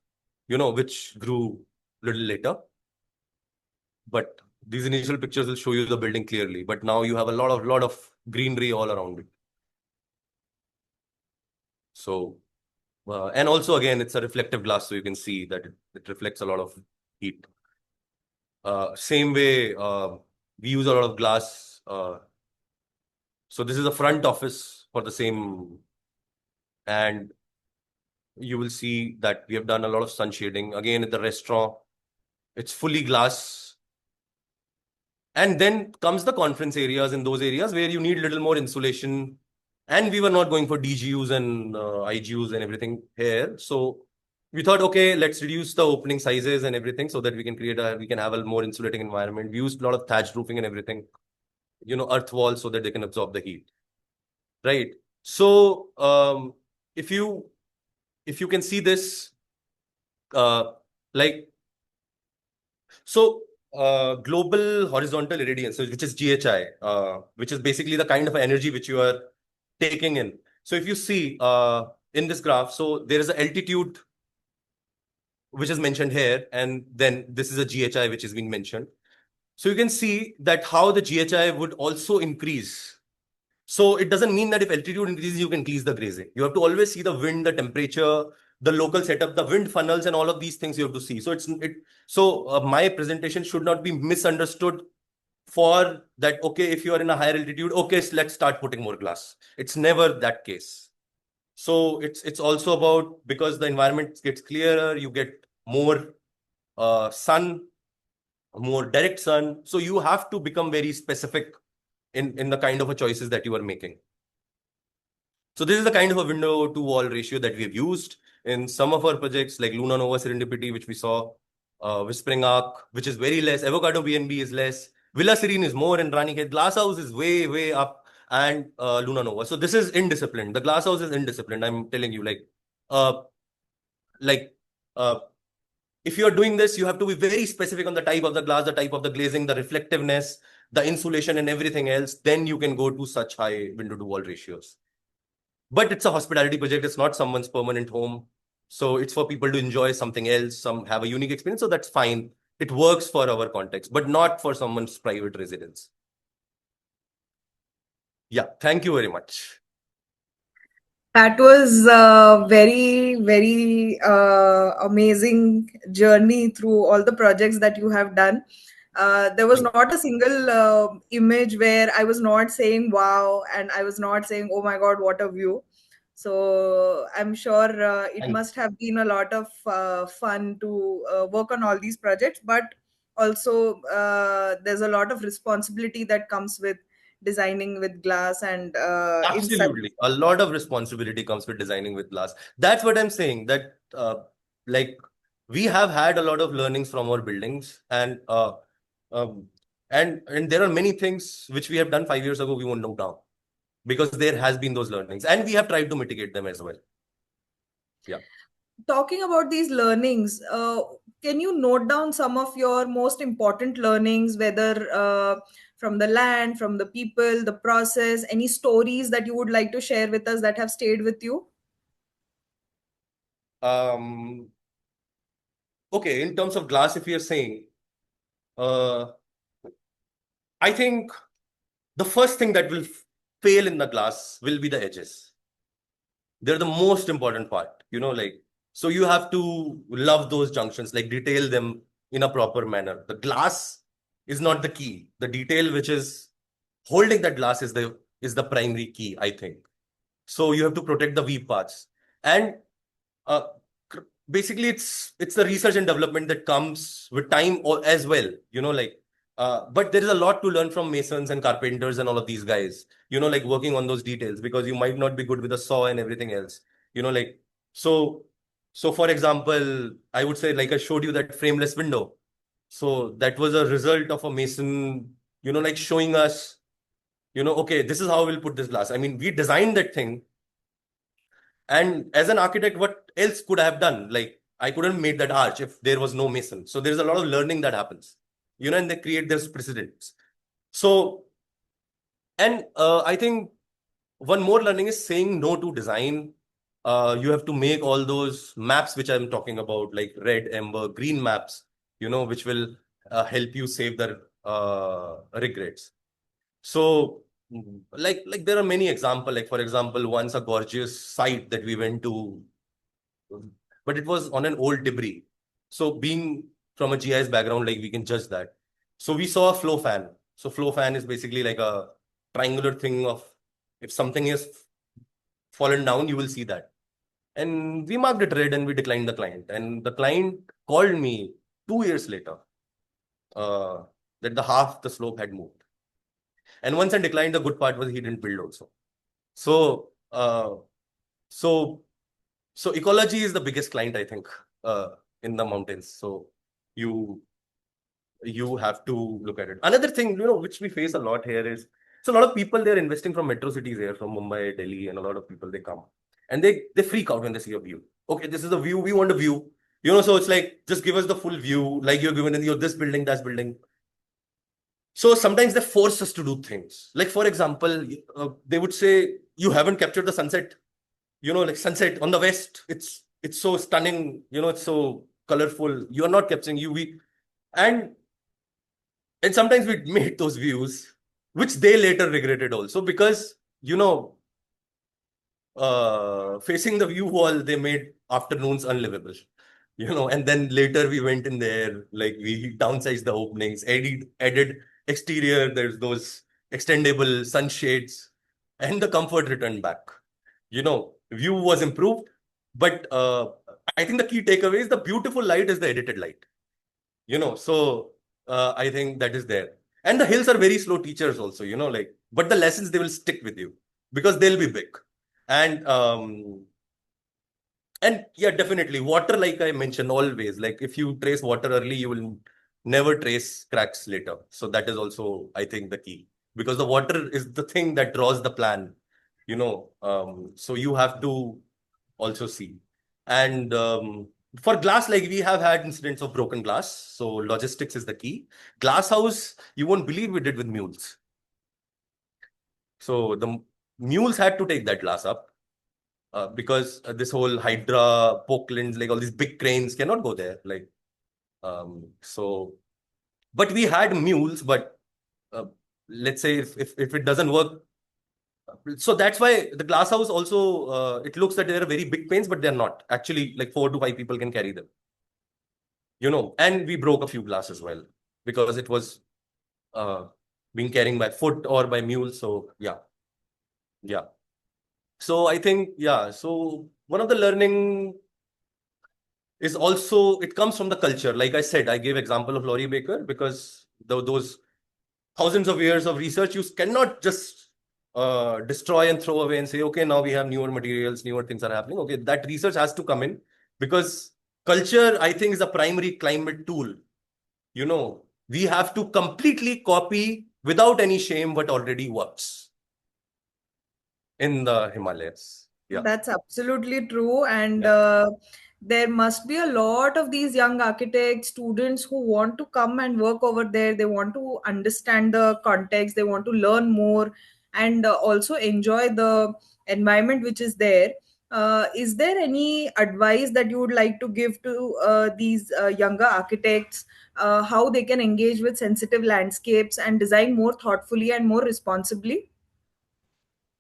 which grew a little later. But these initial pictures will show you the building clearly. But now you have a lot of greenery all around it. So, and also again, it's a reflective glass, so you can see that it reflects a lot of heat. Same way, we use a lot of glass. So this is a front office for the same, and you will see that we have done a lot of sun shading. Again, at the restaurant, it's fully glass. And then comes the conference areas, in those areas where you need a little more insulation. And we were not going for DGUs and IGUs and everything here. So we thought, okay, let's reduce the opening sizes and everything so that we can have a more insulating environment. We used a lot of thatched roofing and everything, earth walls so that they can absorb the heat. Right. So if you can see this, uh, like so global horizontal irradiance, which is GHI, which is basically the kind of energy which you are taking in. So if you see in this graph, so there is an altitude which is mentioned here, and then this is a GHI which has been mentioned. So you can see that how the GHI would also increase. So it doesn't mean that if altitude increases, you can increase the grazing. You have to always see the wind, the temperature, the local setup, the wind funnels, and all of these things you have to see. So my presentation should not be misunderstood for that. Okay, if you are in a higher altitude, okay, so let's start putting more glass. It's never that case. So it's also about, because the environment gets clearer, you get more sun, more direct sun. So you have to become very specific in the kind of a choices that you are making. So this is the kind of a window to wall ratio that we have used in some of our projects, like Luna Nova Serendipity, which we saw, Whispering Arc, which is very less, Avocado BNB is less, Villa Serene is more, and Rani Khet. Glass House is way up, and Luna Nova. So this is indisciplined. The Glass House is indisciplined. I'm telling you, uh, like uh, if you are doing this, you have to be very specific on the type of the glass, the type of the glazing, the reflectiveness, the insulation, and everything else. Then you can go to such high window to wall ratios. But it's a hospitality project. It's not someone's permanent home. So it's for people to enjoy something else, some have a unique experience. So that's fine. It works for our context, but not for someone's private residence. Yeah, thank you very much. That was a very, very amazing journey through all the projects that you have done. There was Thank not a single image where I was not saying wow, and I was not saying, oh my God, what a view. So I'm sure it thank must have been a lot of fun to work on all these projects, but also there's a lot of responsibility that comes with designing with glass and inside. Absolutely. A lot of responsibility comes with designing with glass. That's what I'm saying. That like we have had a lot of learnings from our buildings, um, and there are many things which we have done 5 years ago we won't know now, because there has been those learnings, and we have tried to mitigate them as well. Yeah. Talking about these learnings, can you note down some of your most important learnings, whether from the land, from the people, the process, any stories that you would like to share with us that have stayed with you? Um, okay. In terms of glass, if you're saying, uh, I think the first thing that will fail in the glass will be the edges. They're the most important part, so you have to love those junctions, like detail them in a proper manner. The glass is not the key. The detail which is holding that glass is the primary key, I think. So you have to protect the weak parts. And uh, basically it's the research and development that comes with time, or as well, But there is a lot to learn from masons and carpenters and all of these guys, like working on those details, because you might not be good with a saw and everything else. Like, so, so for example, I would say, like I showed you that frameless window. So that was a result of a mason, like showing us, okay, this is how we'll put this glass. I mean, we designed that thing. And as an architect, what else could I have done? Like, I couldn't have made that arch if there was no mason. So there's a lot of learning that happens, and they create those precedents. So, and I think one more learning is saying no to design. You have to make all those maps which I'm talking about, like red, amber, green maps, which will help you save the regrets. So, like there are many examples. Like for example, once a gorgeous site that we went to, but it was on an old debris. So being from a GIS background, like we can judge that. So we saw a flow fan. So flow fan is basically like a triangular thing of, if something is fallen down, you will see that. And we marked it red and we declined the client. And the client called me 2 years later uh, that the half the slope had moved. And once I declined, the good part was he didn't build also. So so so ecology is the biggest client, I think, in the mountains. So you you have to look at it. Another thing, which we face a lot here is, so a lot of people, they're investing from metro cities here, from Mumbai, Delhi, and a lot of people, they come and they freak out when they see a view. Okay, this is a view, we want a view. So it's like, just give us the full view, like you're given in your this building, that building. So sometimes they force us to do things. Like for example, they would say, you haven't captured the sunset. Like sunset on the west, it's so stunning. It's so colorful. You are not capturing UV, and sometimes we made those views, which they later regretted also, because facing the view wall, they made afternoons unlivable. And then later we went in there, like we downsized the openings, added exterior. There's those extendable sunshades, and the comfort returned back. View was improved, but I think the key takeaway is the beautiful light is the edited light. So I think that is there. And the hills are very slow teachers also, like, but the lessons, they will stick with you because they'll be big. And yeah, definitely water, like I mentioned, always, like if you trace water early, you will never trace cracks later. So that is also, I think, the key, because the water is the thing that draws the plan. So you have to also see. And for glass, like we have had incidents of broken glass. So logistics is the key. Glass house, you won't believe we did with mules. So the mules had to take that glass up, because this whole Hydra, Pokelands, like all these big cranes cannot go there. Like, so, but we had mules, but uh, let's say if it doesn't work, so that's why the glass house also, it looks that they're very big panes, but they're not. Actually, like 4 to 5 people can carry them. And we broke a few glass as well, because it was uh, being carried by foot or by mule. So yeah, yeah. So I think, yeah. So one of the learning is also, it comes from the culture. Like I said, I gave example of Laurie Baker, because those thousands of years of research, you cannot just destroy and throw away and say, okay, now we have newer materials, newer things are happening. Okay, that research has to come in, because culture, I think, is a primary climate tool. We have to completely copy without any shame what already works in the Himalayas. Yeah. That's absolutely true. And Yeah. there must be a lot of these young architects, students who want to come and work over there. They want to understand the context, they want to learn more, and also enjoy the environment which is there. Is there any advice that you would like to give to these younger architects, how they can engage with sensitive landscapes and design more thoughtfully and more responsibly?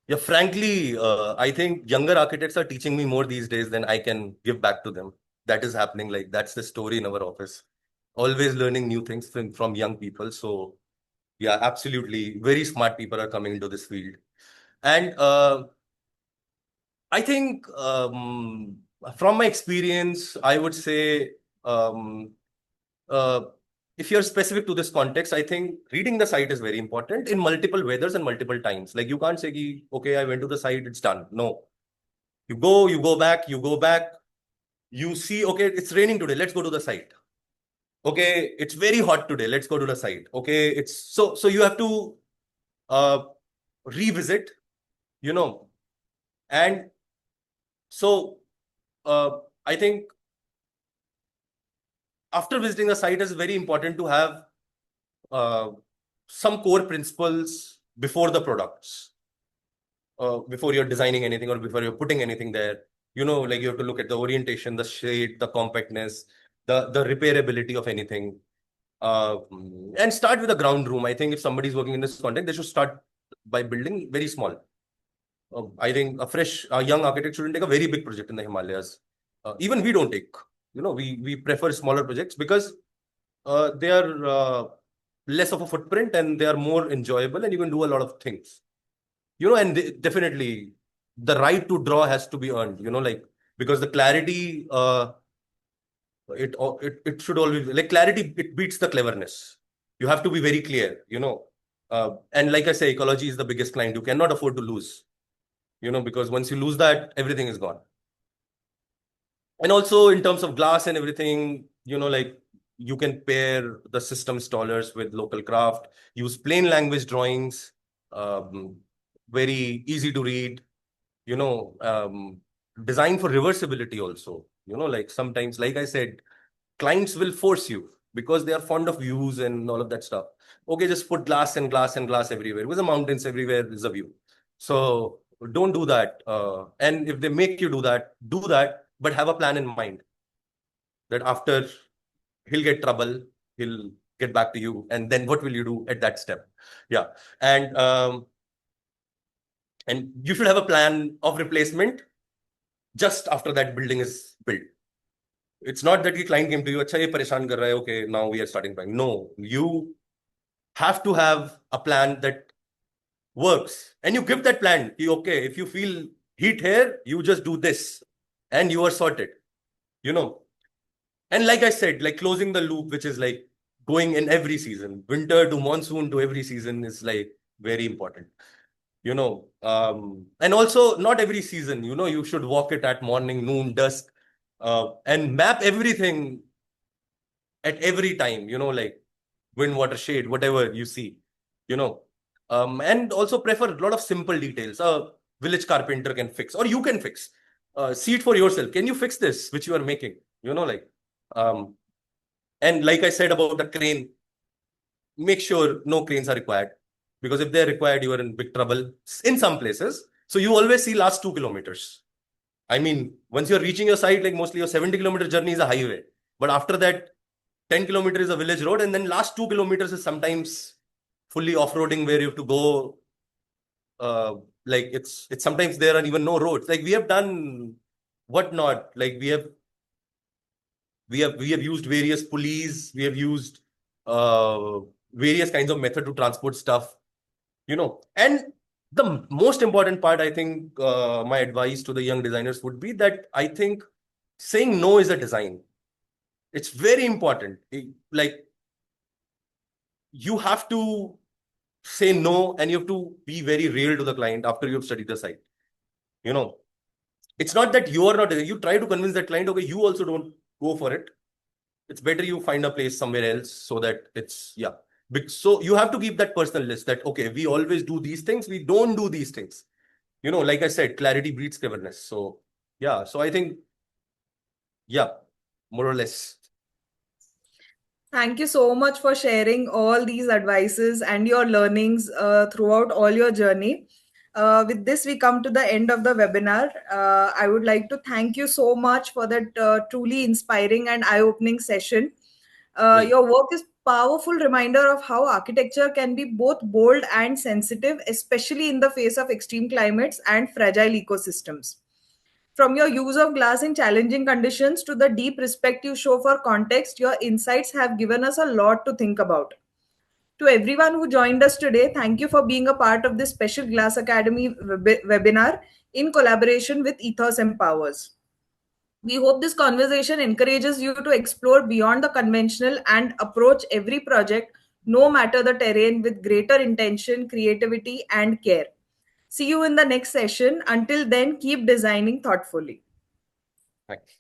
Yeah, frankly, I think younger architects are teaching me more these days than I can give back to them. That is happening. Like, that's the story in our office. Always learning new things from young people. So, yeah, absolutely. Very smart people are coming into this field. And I think, from my experience, I would say, um, uh, if you're specific to this context, I think reading the site is very important in multiple weathers and multiple times. Like you can't say, ki, okay, I went to the site, it's done. No, you go back, you see, okay, it's raining today, let's go to the site. Okay, it's very hot today, let's go to the site. Okay, it's so you have to uh, revisit, you know, and so I think after visiting the site, it's very important to have uh, some core principles before the products, before you're designing anything or before you're putting anything there. Like you have to look at the orientation, the shade, the compactness, the repairability of anything. And start with a ground room. I think if somebody's working in this context, they should start by building very small. I think a young architect shouldn't take a very big project in the Himalayas. Even we don't take. We prefer smaller projects because they are less of a footprint and they are more enjoyable and you can do a lot of things. And definitely the right to draw has to be earned. Like because the clarity, it should always like clarity. It beats the cleverness. You have to be very clear. And like I say, ecology is the biggest client. You cannot afford to lose. Because once you lose that, everything is gone. And also in terms of glass and everything, like you can pair the system installers with local craft, use plain language drawings, um, very easy to read, you know, um, design for reversibility also. Like sometimes, like I said, clients will force you because they are fond of views and all of that stuff. Okay, just put glass and glass and glass everywhere because the mountains everywhere is a view. So don't do that. And if they make you do that, but have a plan in mind that after he'll get trouble, he'll get back to you, and then what will you do at that step? Yeah, and you should have a plan of replacement just after that building is built. It's not that the client came to you, अच्छा ये परेशान कर रहा है, okay, now we are starting buying. No, you have to have a plan that works, and you give that plan. Okay, if you feel heat here, you just do this, and you are sorted. You know, and like I said, like closing the loop, which is like going in every season, winter to monsoon to every season is like very important. And also not every season. You should walk it at morning, noon, dusk, and map everything at every time, like wind, water, shade, whatever you see, you know. And also prefer a lot of simple details. A village carpenter can fix, or you can fix. See it for yourself. Can you fix this, which you are making? Like, um, and like I said about the crane, make sure no cranes are required. Because if they're required, you are in big trouble in some places. So you always see last 2 kilometers. I mean, once you're reaching your site, like mostly your 70-kilometer journey is a highway. But after that, 10 kilometers is a village road, and then last 2 kilometers is sometimes fully off-roading where you have to go. Uh, like it's sometimes there are even no roads. Like we have done whatnot. Like we have used various pulleys. We have used uh, various kinds of method to transport stuff. And the most important part, I think, my advice to the young designers would be that I think saying no is a design. It's very important. Like you have to say no and you have to be very real to the client after you've studied the site. You know, it's not that you are not, you try to convince that client, okay, you also don't go for it. It's better you find a place somewhere else so that it's, yeah. So you have to keep that personal list that, okay, we always do these things, we don't do these things. Like I said, clarity breeds cleverness. So, yeah, so I think, yeah, more or less. Thank you so much for sharing all these advices and your learnings throughout all your journey. With this, we come to the end of the webinar. I would like to thank you so much for that truly inspiring and eye-opening session. Well, Your work is powerful reminder of how architecture can be both bold and sensitive, especially in the face of extreme climates and fragile ecosystems. From your use of glass in challenging conditions to the deep respect you show for context, your insights have given us a lot to think about. To everyone who joined us today, thank you for being a part of this special Glass Academy webinar in collaboration with Ethos Empowers. We hope this conversation encourages you to explore beyond the conventional and approach every project, no matter the terrain, with greater intention, creativity, and care. See you in the next session. Until then, keep designing thoughtfully. Thanks.